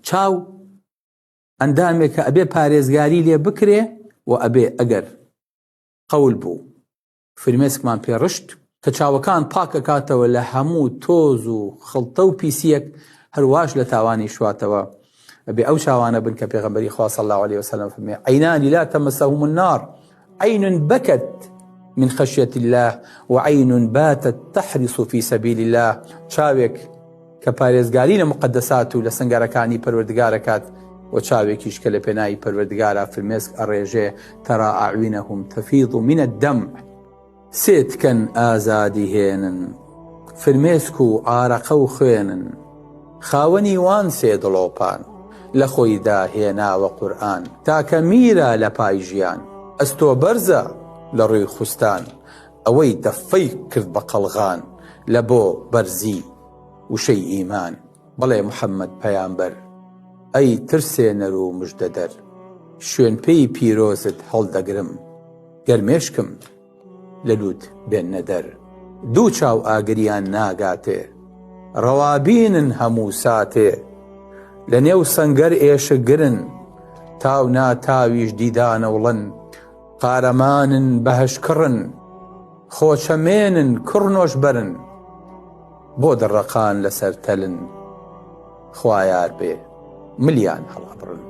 چاو ئەندامێک کە ئەبێ پارێزگاری لێ بکرێ و ئەبێ ئەگەر قەول بوو فرمێسکمان پێڕشت کە چاوەکان پاکەکاتەوە لە هەموو تۆز و خڵتە و پیسیەک هەروەش لە تاوانی شواتەوە ئەبێ ئەو چاوانە بن کە پێغەمبەری خوا صلی الله عليه وسلم فەرمێ عینان لا تمسهم النار عین بكت من خشية الله وعين باتت تحرص في سبيل الله چاوێک کە پارێزگاری لە مقدسات و لە سنگەرەکانی پەروەردگارەکات و چاوێکیش کە لە پێناوی پەروەردگارە فرمێسک ئەڕێژێ تەرا ئەعوینەهم تەفیض من الدەمع سێتکەن ئازادی هێنن فرمێسک و ئارەقە و خوێنن خاوەنی وان سێ دڵۆپان لە خۆیدا هێناوە قورئان تاکە میرە لە پای ژیان ئەستۆ بەرزە لە ڕووی خوستان ئەوەی دەفەی کرد بە قەڵغان لە بۆ بەرزی وشەی ئیمان بەڵێ محەممەد پەیامبەر ئەی ترسێنەر و مژدەدەر شوێن پێی پیرۆزت هەڵدەگرم گەرمێشکم لە لوت بێننە دەر دوو چاو ئاگریان ناگاتێ ڕەوابینن هەموو ساتێ لە نێو سەنگەر ئێشە گرن تاو ناتاویش دیدانەوڵن قارەمانن بەهەشکڕن خۆچەمێنن کوڕنۆش بەرن بۆ دڕەقان لەسەر تەلن خوایار بێ ملیان هەڵەبڕن